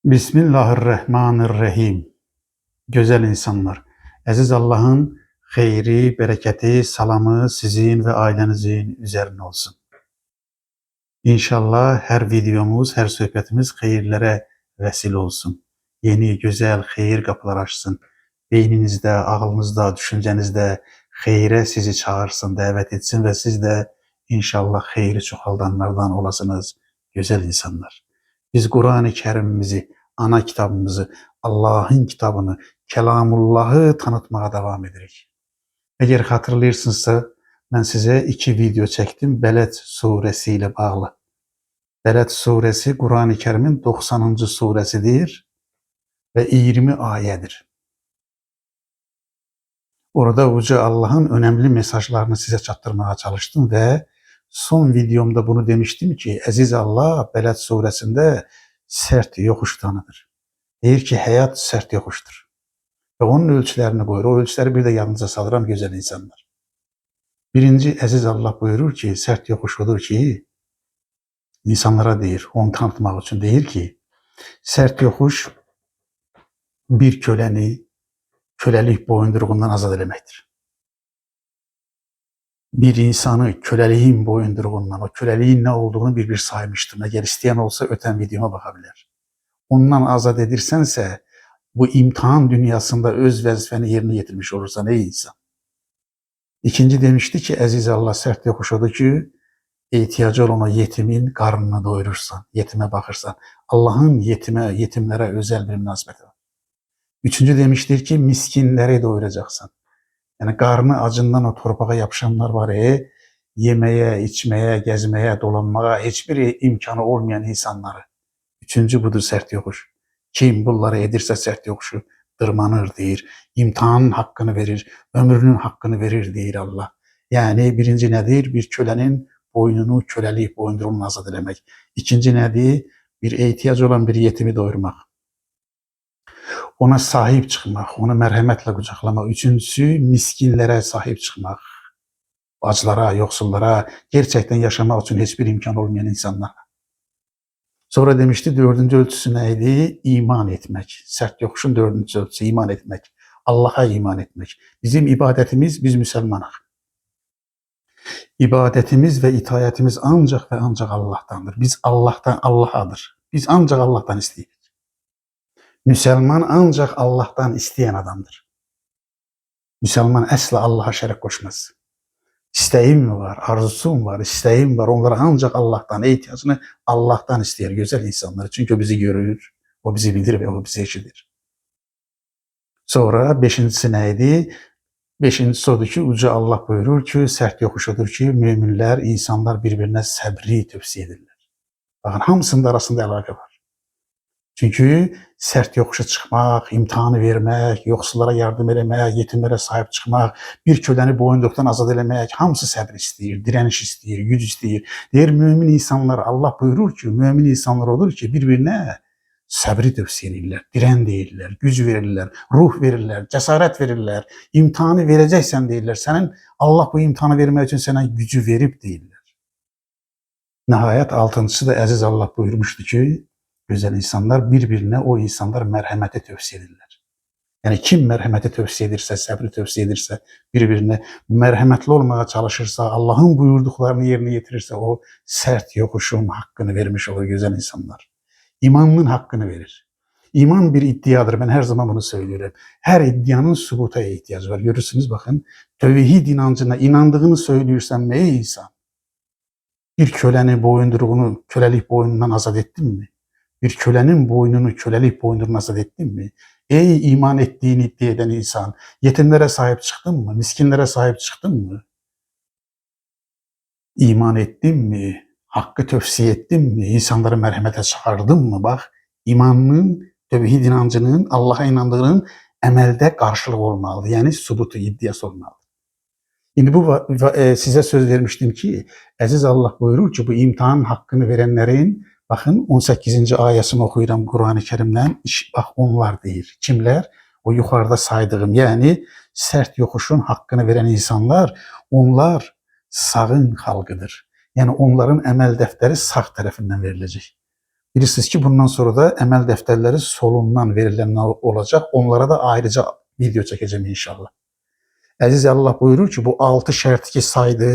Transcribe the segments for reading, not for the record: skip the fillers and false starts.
Bismillahirrahmanirrahim. Güzel insanlar. Aziz Allah'ın xeyri, bereketi, salamı sizin ve ailenizin üzerine olsun. İnşallah her videomuz, her sohbetimiz hayırlara vesile olsun. Yeni, güzel, hayır kapılar açsın. Beyninizde, ağlınızda, düşüncenizde hayre sizi çağırsın, davet etsin ve siz de inşallah hayri çoğaldanlardan olasınız. Güzel insanlar. Biz Kur'an-ı Kerim'imizi, ana kitabımızı, Allah'ın kitabını, Kelamullah'ı tanıtmaya devam edirik. Eğer hatırlayırsınızsa ben size 2 video çektim Beled suresiyle bağlı. Beled suresi Kur'an-ı Kerim'in 90. suresidir ve 20 ayedir. Orada Yüce Allah'ın önemli mesajlarını size çattırmaya çalıştım ve son videomda bunu demiştim ki Aziz Allah Beled suresinde sert yokuştanıdır. Deyir ki hayat sert yokuştur. Ve onun ölçülerini koyur. O ölçüleri bir de yanınıza salıram güzel insanlar. Birinci Aziz Allah buyurur ki sert yokuş odur ki insanlara deyir, onu tanıtmak için deyir ki sert yokuş bir köleni kölelik boyunduruğundan azad etmektir. Bir insanı köleliğin boyunduruğundan, o köleliğin ne olduğunu bir saymıştım. Eğer isteyen olsa öten videoma bakabilir. Ondan azad edirsense bu imtihan dünyasında öz vazifeni yerine getirmiş olursan ey insan. İkinci demişti ki Aziz Allah sert yokuş odur ki ihtiyacı olan o yetimin karnını doyurursan, yetime bakırsan. Allah'ın yetimlere özel bir münasebeti var. Üçüncü demiştir ki miskinleri doyuracaksın. Yani karnı acından o torpağa yapışanlar var yemeye, içmeye, gezmeye, dolanmaya hiçbir imkanı olmayan insanları. Üçüncü budur sert yokuş. Kim bunları edirse sert yokuşu tırmanır deyir. İmtihanın hakkını verir, ömrünün hakkını verir deyir Allah. Yani birinci nedir? Bir kölenin boynunu kölelik boyunduruğunu azad etmek. İkinci nedir? Bir ihtiyaç olan bir yetimi doyurmak. Ona sahip çıkmak, onu merhametle kucaklamak. Üçüncüsü miskinlere sahip çıkmak. Acılara, yoksullara, gerçekten yaşamak için hiçbir imkan olmayan insanlara. Sonra demişti dördüncü ölçüsü neydi? İman etmek. Sert yokuşun dördüncü ölçüsü iman etmek. Allah'a iman etmek. Bizim ibadetimiz, biz Müslümanız. İbadetimiz ve itaatimiz ancak ve ancak Allah'tandır. Biz Allah'adır. Biz ancak Allah'tan isteyirik. Müslüman ancak Allah'tan isteyen adamdır. Müslüman asla Allah'a şerik koşmaz. İsteğim mi var, arzusum var, isteğim var. Onlara ancak Allah'tan, ihtiyacını Allah'tan ister güzel insanları. Çünkü o bizi görür, o bizi bilir ve o bizi eşidir. Sonra beşincisi neydi? Beşincisi odur ki Yüce Allah buyurur ki sert yokuş odur ki müminler, insanlar birbirine sabri tövsiye edirler. Bakın hamısının arasında alaka var. Çünkü sert yokuşa çıkmak, imtihanı vermek, yoksullara yardım etmek, yetimlere sahip çıkmak, bir köleni boyunduktan azad etmek, hamısı sabır istəyir, direniş istəyir, güc istəyir. Deyir mümin insanlar, Allah buyurur ki, mümin insanlar olur ki birbirine sabri tövsiye edirlər, diren deyirlər, güc verirlər, ruh verirlər, cesaret verirlər, imtihanı vereceksen deyirlər. Senin Allah bu imtihanı vermek için sana gücü verip deyirlər. Nihayet altıncısı da Aziz Allah buyurmuştu ki, güzel insanlar birbirine o insanlar merhameti tövsiye edirlər. Yani kim merhameti tövsiye edirse, sabri tövsiye edirse, birbirine merhametli olmaya çalışırsa, Allah'ın buyurduklarını yerine getirirse o sert yokuşun hakkını vermiş olur güzel insanlar. İmanın hakkını verir. İman bir iddiadır. Ben her zaman bunu söylüyorum. Her iddianın sübuta ihtiyacı var. Görürsünüz bakın. Tevhid inancına inandığını söylüyorsan ey insan. Bir kölenin boyunduruğunu kölelik boynundan azad ettin mi? Bir kölenin boynunu kölelik boyunduruğundan azad ettin mi? Ey iman ettiğini iddia eden insan, yetimlere sahip çıktın mı? Miskinlere sahip çıktın mı? İman ettin mi? Hakkı tövsiye ettin mi? İnsanları merhamete çağırdın mı? Bak, imanın, tevhid inancının, Allah'a inandığının emelde karşılığı olmalı. Yani subutu, iddiası olmalı. Şimdi bu size söz vermiştim ki Aziz Allah buyurur ki bu imtihan hakkını verenlerin bakın 18. ayetini okuyuram Kur'an-ı Kerim'den bak onlar değil. Kimler? O yukarıda saydığım yani sert yokuşun hakkını veren insanlar onlar sağın halkıdır. Yani onların emel defteri sağ tarafından verilecek. Bilirsiniz ki bundan sonra da əməl dəftərləri solundan verilənlər olacaq. Onlara da ayrıca video çəkəcəm inşallah. Əziz Allah buyurur ki, bu 6 şərti ki saydı,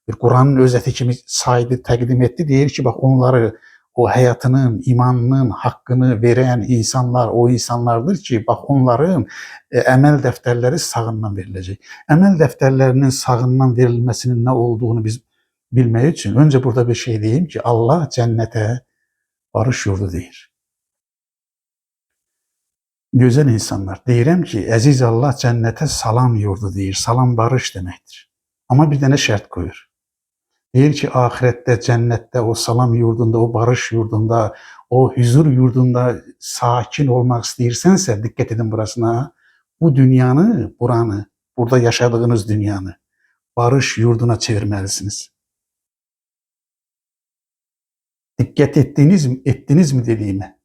bir Quranın özəti kimi saydı, təqdim etdi. Deyir ki, bax onları o həyatının, imanının haqqını verən insanlar o insanlardır ki, bax onların əməl dəftərləri sağından veriləcək. Əməl dəftərlərinin sağından verilməsinin nə olduğunu biz bilmək üçün öncə burada bir şey deyim ki, Allah cənnətə barış yurdu deyir. Gözəl insanlar, deyirəm ki, əziz Allah cənnətə salam yurdu deyir. Salam barış deməkdir. Amma bir dənə şərt qoyur. Deyir ki, ahirətdə, cənnətdə, o salam yurdunda, o barış yurdunda, o huzur yurdunda sakin olmaq istəyirsənsə, diqqət edin burasına, bu dünyanı, buranı, burada yaşadığınız dünyanı barış yurduna çevirməlisiniz. Diqqət ettiniz mi dediyime?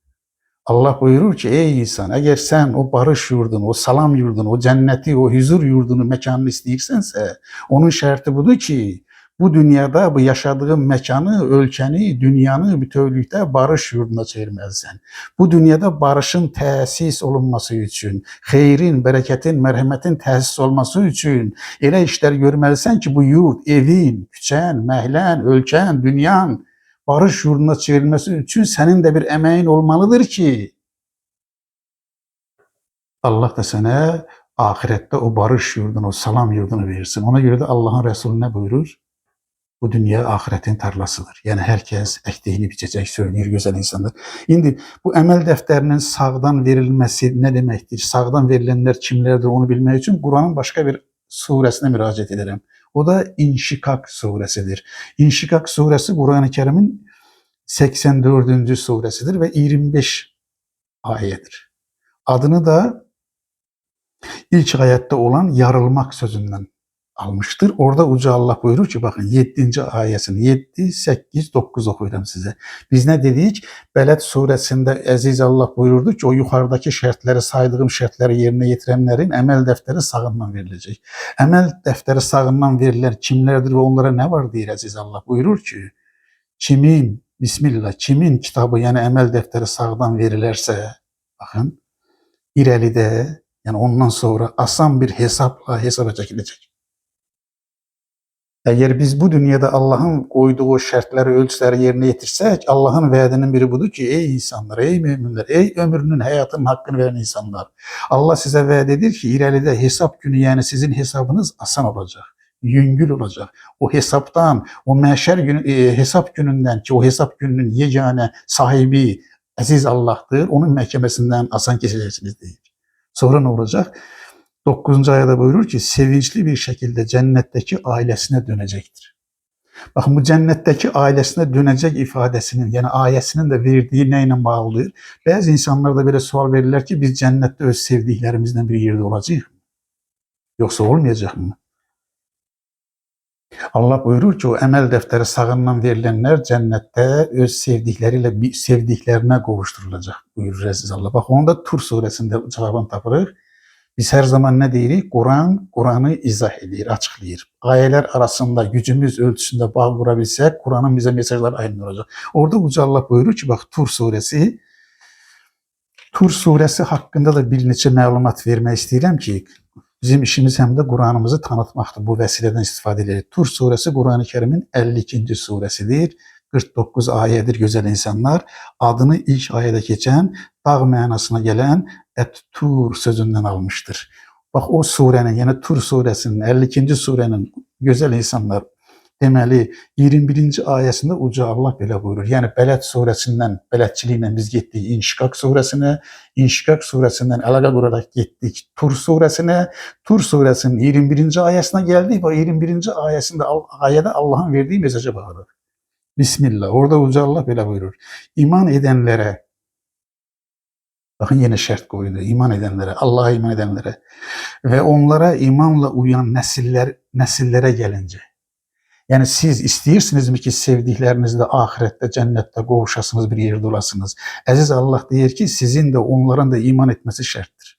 Allah buyurur ki, ey insan, əgər sən o barış yurdunu, o salam yurdunu, o cənnəti, o huzur yurdunu, məkanını istəyirsənsə, onun şərti budur ki, bu dünyada bu yaşadığın məkanı, ölkəni, dünyanı bütövlükdə barış yurduna çevirməlisən. Bu dünyada barışın təsis olunması üçün, xeyrin, bərəkətin, mərhəmətin təsis olması üçün elə işlər görməlisən ki, bu yurt, evin, küçən, məhlən, ölkən, dünyan barış yurduna çevrilmesi için senin de bir emeğin olmalıdır ki Allah da sana ahirette o barış yurdunu, o salam yurdunu verirsin. Ona göre de Allah'ın Resulü ne buyurur? Bu dünya ahiretin tarlasıdır. Yani herkes ektiğini biçecek söylüyor güzel insanlar. Şimdi bu emel defterinin sağdan verilmesi ne demektir? Sağdan verilenler kimlerdir onu bilmek için Kur'an'ın başka bir suresine müracaat ederim. O da İnşikak suresidir. İnşikak suresi Kur'an-ı Kerim'in 84. suresidir ve 25 ayettir. Adını da ilk ayette olan yarılmak sözünden almıştır. Orada Uca Allah buyurur ki, bakın 7. ayesini 7, 8, 9 okuyuram size. Biz ne dedik? Beled suresinde Aziz Allah buyurdu ki, o yukarıdaki şartları, saydığım şartları yerine getirenlerin emel defteri sağından verilecek. Emel defteri sağından verilen kimlerdir ve onlara ne var diye Aziz Allah buyurur ki, kimin, Bismillah, kimin kitabı yani emel defteri sağdan verilerse, bakın, irəlide, yani ondan sonra asan bir hesaba çekilecek. Eğer biz bu dünyada Allah'ın koyduğu şartları, ölçüleri yerine getirsek, Allah'ın vaadinin biri budur ki, ey insanlar, ey müminler, ey ömrünün, hayatının hakkını veren insanlar. Allah size vaat edir ki, ileride hesap günü yani sizin hesabınız asan olacak, yüngül olacak. O hesaptan, o mahşer günü, hesap gününden ki o hesap gününün yegane sahibi Aziz Allah'tır, onun mahkemesinden asan keseceksiniz değil. Sonra ne olacak? 9. ayada buyurur ki, sevinçli bir şekilde cennetteki ailesine dönecektir. Bakın bu cennetteki ailesine dönecek ifadesinin, yani ayesinin de verdiği neyle bağlıdır? Bazı insanlar da böyle sual verirler ki, biz cennette öz sevdiklerimizden bir yerde olacağız mı? Yoksa olmayacak mı? Allah buyurur ki, o emel defteri sağından verilenler cennette öz sevdikleriyle sevdiklerine kavuşturulacak buyurur Aziz Allah. Bak onu da Tur suresinde cevabını tapırıq. Biz her zaman ne deyirik? Kur'an'ı izah edir, açıklayır. Ayeler arasında gücümüz ölçüsünde bağ kurabilsek, Kur'an'ın bize mesajları aynı olacak. Orada Uca Allah buyurur ki, bak Tur suresi hakkında da bir neçə məlumat vermək istəyirəm ki, bizim işimiz hem de Kur'an'ımızı tanıtmaktır. Bu vesileden istifade edilir. Tur suresi Kur'an-ı Kerim'in 52. suresidir. 49 ayettir güzel insanlar. Adını ilk ayede geçen, dağ manasına gelen Et-Tur sözünden almıştır. Bak o surenin, yani Tur suresinin 52. surenin güzel insanlar deməli 21. ayesinde Uca Allah belə buyurur. Yani Beled suresinden, beledçiliğiyle biz gittik İnşikak suresine, İnşikak suresinden əlaqə qurarak gittik Tur suresine, Tur suresinin 21. ayesine geldik ve 21. ayede Allah'ın verdiği mesaja bağlı. Bismillah. Orada Uca Allah belə buyurur. İman edenlere, bakın yine şart koydu. İman edenlere, Allah'a iman edenlere ve onlara imanla uyan nesillere gelince. Yani siz isteyirsiniz mi ki sevdiklerinizle ahirette, cennette qovuşasınız, bir yerde olasınız. Aziz Allah deyir ki, sizin de onların da iman etmesi şarttır.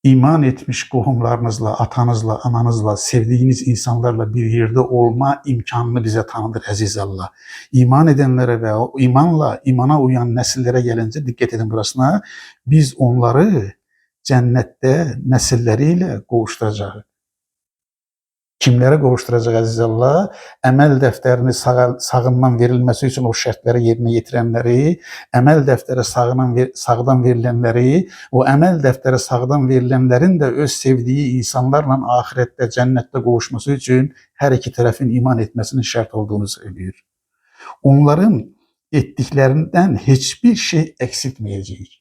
İman etmiş qohumlarınızla, atanızla, ananızla, sevdiğiniz insanlarla bir yerde olma imkanını bize tanıdır əziz Allah. İman edenlere ve o imana uyan nesillere gelince dikkat edin burasına. Biz onları cennette nesilleriyle qovuşturacağıq. Kimlərə qovuşturacaq əziz Allah? Əməl dəftərini sağından verilməsi üçün o şərtləri yerinə yetirənləri, əməl dəftəri sağdan verilənləri, o əməl dəftəri sağdan verilənlərin də öz sevdiyi insanlarla ahirətdə, cənnətdə qovuşması üçün hər iki tərəfin iman etməsinin şərt olduğunu söylüyor. Onların etdiklərindən heç bir şey eksiltməyəcəyik.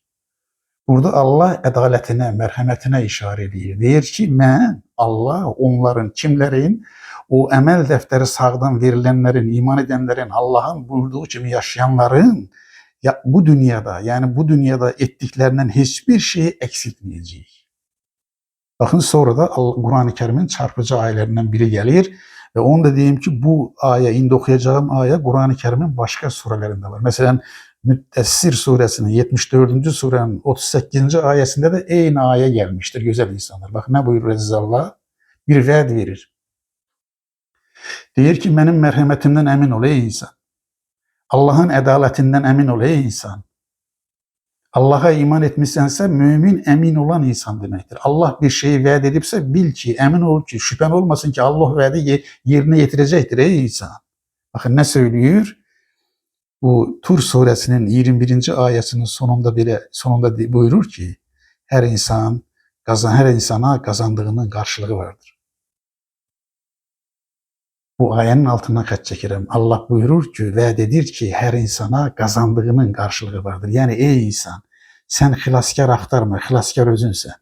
Burada Allah ədalətinə, mərhəmətinə işarə edir. Deyir ki, mən Allah onların, kimlərin, o əməl dəftəri sağdan verilənlərin, iman edənlərin, Allahın buyurduğu kimi yaşayanların bu dünyada, yani bu dünyada etdiklərindən heç bir şeyi eksiltməyəcəyik. Bakın sonra da Kur'an-ı Kerim'in çarpıcı ayelerinden biri gelir ve onu da diyeyim ki bu aya, indi okuyacağım aya Kur'an-ı Kerim'in başka surelerinde var. Mesela Müddessir suresinin 74. surenin 38. ayesinde de aynı aya gelmiştir güzel insanlar. Bak ne buyurur Aziz Allah? Bir vaad verir. Deyir ki benim merhametimden emin ol ey insan. Allah'ın adaletinden emin ol ey insan. Allah'a iman etmişsense mümin emin olan insan demektir. Allah bir şeyi vaad edipse bil ki, emin ol ki, şüphen olmasın ki Allah vaadi yerine getirecektir ey insan. Bakın ne söylüyor? Bu Tur suresinin 21. ayetinin sonunda buyurur ki her insana kazandığının karşılığı vardır. Bu ayenin altına kaç çekerim. Allah buyurur ki, vaad edir ki her insana kazandığının karşılığı vardır. Yani ey insan, sen xilaskar axtarma, xilaskar özünsən.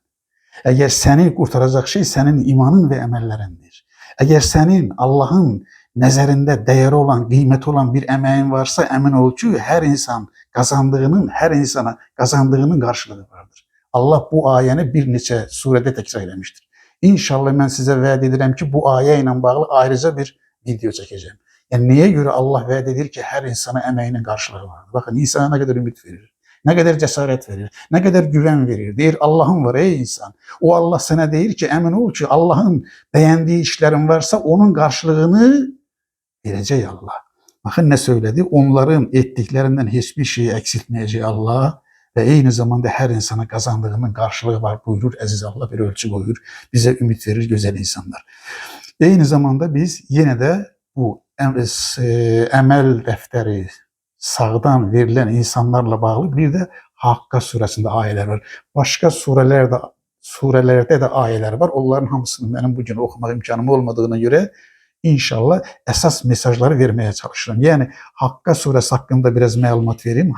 Eğer seni kurtaracak şey senin imanın ve emellerindir. Eğer senin Allah'ın nəzərində dəyəri olan, qiyməti olan bir əməyin varsa, əmin ol ki, hər insan kazandığının, hər insana kazandığının qarşılığı vardır. Allah bu ayəni bir neçə surədə təkrar eləmişdir. İnşallah mən sizə vəd edirəm ki, bu ayə ilə bağlı ayrıca bir video çəkəcəm. Yəni, nəyə görə Allah vəd edir ki, hər insana əməyinin qarşılığı vardır? Baxın, insana nə qədər ümid verir, nə qədər cəsarət verir, nə qədər güvən verir. Deyir, Allahın var ey insan. O Allah sənə deyir ki, əmin ol ki, Allahın bəyəndiyi işlərin varsa, onun qarşılığını verecek Allah. Bakın ne söyledi? Onların ettiklerinden hiçbir şeyi eksiltmeyecek Allah ve aynı zamanda her insana kazandığının karşılığı var buyurur. Aziz Allah bir ölçü koyur. Bize ümit verir güzel insanlar. Aynı zamanda biz yine de bu emel defteri sağdan verilen insanlarla bağlı bir de Hakka suresinde ayeler var. Başka surelerde de ayeler var. Onların hamısını benim bugün okuma imkanım olmadığına göre İnşallah esas mesajları vermeye çalışırım. Yani Hakka suresi hakkında biraz məlumat vereyim.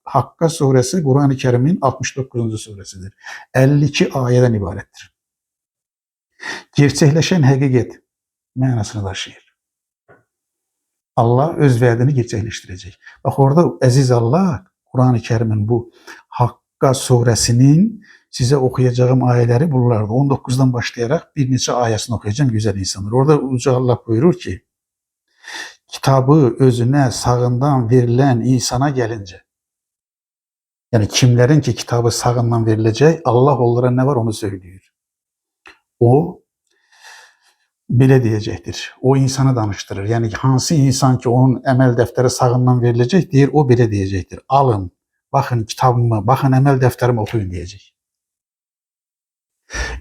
Hakka suresi Kur'an-ı Kerim'in 69. suresidir. 52 ayeden ibarettir. Gerçekleşen hakikat mənasını taşıyır. Allah öz vədini gerçekleştirecek. Bak orada aziz Allah Kur'an-ı Kerim'in bu Hakka suresinin size okuyacağım ayetleri bunlardı. 19'dan başlayarak bir neçə ayesini okuyacağım güzel insanlar. Orada Uca Allah buyurur ki, kitabı özüne sağından verilen insana gelince, yani kimlerin ki kitabı sağından verilecek, Allah onlara ne var onu söylüyor. O belə deyəcəkdir. O insanı danıştırır. Yani hansı insan ki onun əməl dəftəri sağından verilecek, deyir o belə deyəcəkdir. Alın, bakın kitabımı, bakın əməl dəftərimi okuyun deyəcək.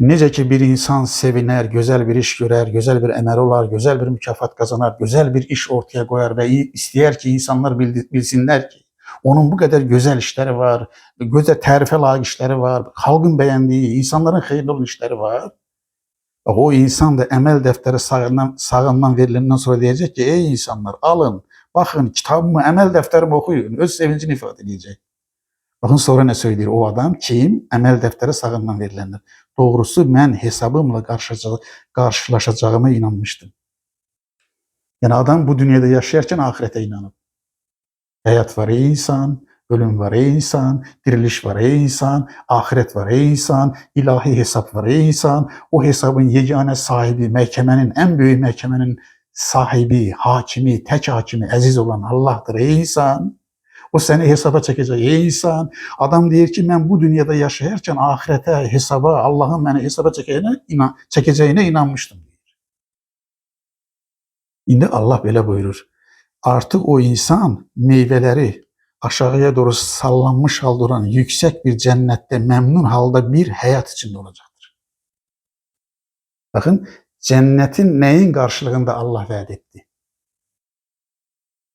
Necə ki bir insan seviner, güzel bir iş görer, güzel bir emel olar, güzel bir mükafat kazanar, güzel bir iş ortaya koyar ve ister ki insanlar bilsinler ki onun bu kadar güzel işleri var, güzel tərife layık işleri var, halkın beğendiği, insanların hayırlı olan işleri var. O insan da emel defteri sağından verilenden sonra diyecek ki ey insanlar alın, bakın kitabımı, emel defterimi okuyun, öz sevincini ifade edecek. Bakın sonra ne söylüyor o adam? Kim? Emel defteri sağından verilenler. Doğrusu ben hesabımla karşılaşacağıma inanmıştım. Yani adam bu dünyada yaşarken ahirete inanıp. Hayat var ey insan, ölüm var ey insan, diriliş var ey insan, ahiret var ey insan, ilahi hesap var ey insan. O hesabın yegane sahibi, mehkemenin, en büyük mehkemenin sahibi, hakimi, tek hakimi, aziz olan Allah'tır ey insan. O seni hesaba çekecek. Ey insan, adam deyir ki ben bu dünyada yaşayarken ahirete, hesaba, Allah'ın beni hesaba çekeceğine inanmıştım. İndi Allah belə buyurur. Artık o insan meyveleri aşağıya doğru sallanmış halde olan yüksek bir cennette memnun halde bir hayat içinde olacaktır. Bakın, cennetin neyin karşılığında Allah vaat etti?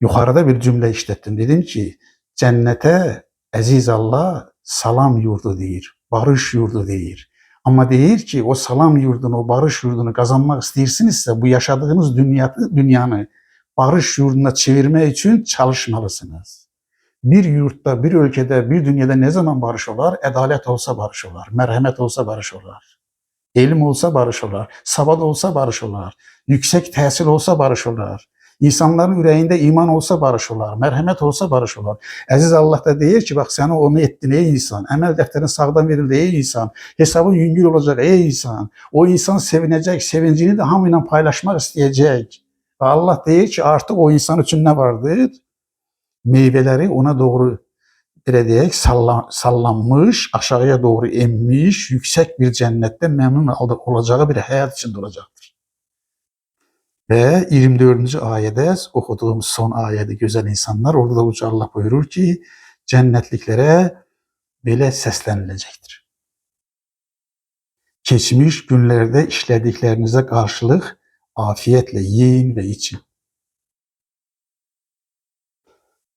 Yukarıda bir cümle işlettim. Dedim ki cennete aziz Allah salam yurdu deyir, barış yurdu deyir. Ama deyir ki o salam yurdunu, o barış yurdunu kazanmak istəyirsinizsə bu yaşadığınız dünyanı barış yurduna çevirmek için çalışmalısınız. Bir yurtta, bir ülkede, bir dünyada ne zaman barış olar? Adalet olsa barış olar, merhamet olsa barış olar. Elim olsa barış olar, savad olsa barış olar, yüksek tahsil olsa barış olar. İnsanların ürəyində iman olsa barış olar, merhamet olsa barış olar. Əziz Allah da deyir ki, bak səni onu etdin ey insan, əməl dəftərin sağdan verildi ey insan, hesabın yüngül olacak ey insan. O insan sevinecek, sevincini de hamıyla paylaşmak istəyəcək. Ve Allah deyir ki, artık o insan için ne vardır? Meyveleri ona doğru belə deyək, sallanmış, aşağıya doğru emmiş, yüksek bir cennette memnun olacağı bir hayat içinde olacaktır. Ve 24. ayede okuduğumuz son ayeti güzel insanlar, orada da Uca Allah buyurur ki, cennetliklere belə səslenilecektir. Geçmiş günlerde işlediklerinize karşılık afiyetle yiyin ve için.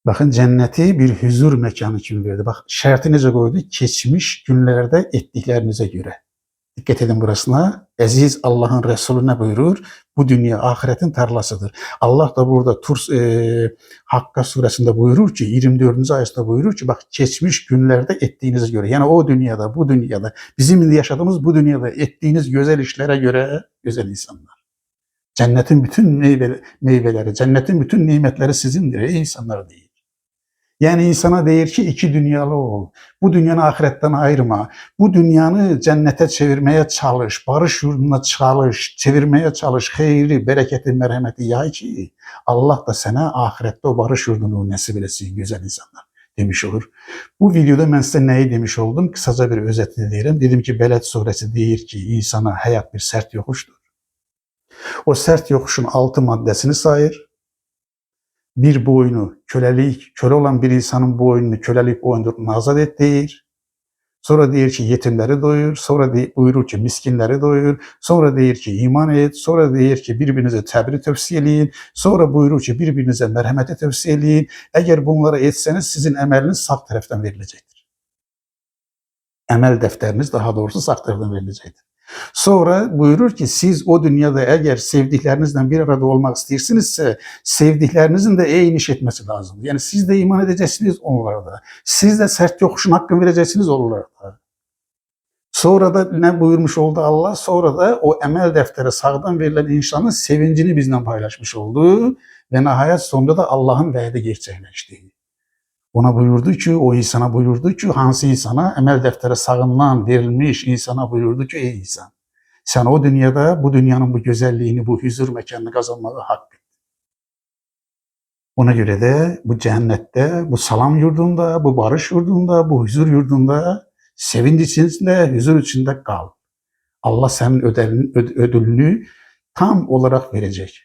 Bakın cenneti bir huzur mekanı için verdi. Bak şartı nece koydu? Geçmiş günlerde ettiklerinize göre. Dikkat edin burasına. Aziz Allah'ın Resulü ne buyurur? Bu dünya ahiretin tarlasıdır. Allah da burada Hakka suresinde buyurur ki 24. ayette buyurur ki bak geçmiş günlerde ettiğinize göre. Yani o dünyada, bu dünyada, bizim yaşadığımız bu dünyada ettiğiniz güzel işlere göre güzel insanlar. Cennetin bütün meyveleri, cennetin bütün nimetleri sizindir ey insanlar değil. Yani insana deyir ki iki dünyalı ol. Bu dünyanı ahiretten ayırma. Bu dünyanı cennete çevirmeye çalış. Barış yurduna çalış. Çevirmeye çalış. Hayri, bereketi, merhameti yay ki Allah da sana ahirette o barış yurdunu nasip etsin güzel insanlar demiş olur. Bu videoda ben size neyi demiş oldum? Kısaca bir özetini diyelim. Dedim ki Beled suresi deyir ki insana hayat bir sert yokuştur. O sert yokuşun 6 maddesini sayır. Bir boynu köle olan bir insanın boynunu kölelik boyundan azat et deyir. Sonra deyir ki yetimleri doyur. Sonra buyurur ki miskinleri doyur. Sonra deyir ki iman et. Sonra deyir ki birbirinize təbri tövsiye eləyin. Sonra buyurur ki birbirinize merhameti tövsiye eləyin. Eğer bunları etseniz sizin emeliniz sağ taraftan verilecektir. Emel defteriniz daha doğrusu sağ taraftan verilecektir. Sonra buyurur ki siz o dünyada eğer sevdiklerinizle bir arada olmak istiyorsunuzsa sevdiklerinizin de eyniş etmesi lazım. Yani siz de iman edeceksiniz onlara da. Siz de sert yokuşun hakkını vereceksiniz onlara da. Sonra da ne buyurmuş oldu Allah? Sonra da o emel defteri sağdan verilen insanın sevincini bizden paylaşmış oldu. Ve nihayet sonunda da Allah'ın vaadi gerçekleşti. Ona buyurdu ki, o insana buyurdu ki, hansı insana? Emel defteri sağından verilmiş insana buyurdu ki, ey insan, sen o dünyada bu dünyanın bu güzelliğini, bu huzur mekanını kazanmağı hak et. Ona göre de bu cennette, bu salam yurdunda, bu barış yurdunda, bu huzur yurdunda, sevinç içinde, huzur içinde kal. Allah senin ödülünü tam olarak verecek.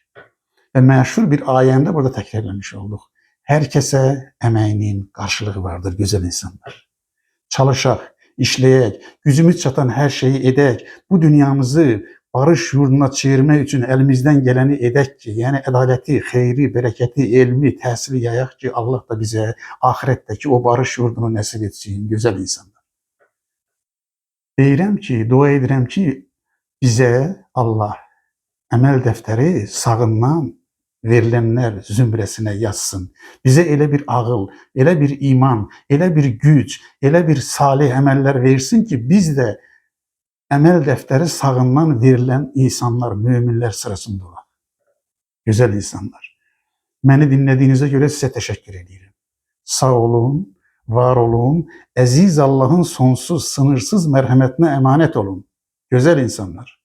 Ve meşhur bir ayemde burada tekrarlamış olduk. Herkese emeğinin karşılığı vardır güzel insanlar. Çalışak, işleyek, gücümüz çatan her şeyi edek, bu dünyamızı barış yurduna çevirmek için elimizden geleni edek ki, yani adaleti, hayri, bereketi, ilmi, tesiri yayak ki Allah da bize ahiretteki o barış yurdunu nasip etsin güzel insanlar. Deyirəm ki, dua edirəm ki bize Allah emel defteri sağından verilenler zümresine yazsın. Bize ele bir ağıl, ele bir iman, ele bir güç, ele bir salih emeller versin ki biz de emel defteri sağından verilen insanlar, müminler sırasında olan. Güzel insanlar. Beni dinlediğinize göre size teşekkür ederim. Sağ olun, var olun, aziz Allah'ın sonsuz, sınırsız merhametine emanet olun. Güzel insanlar.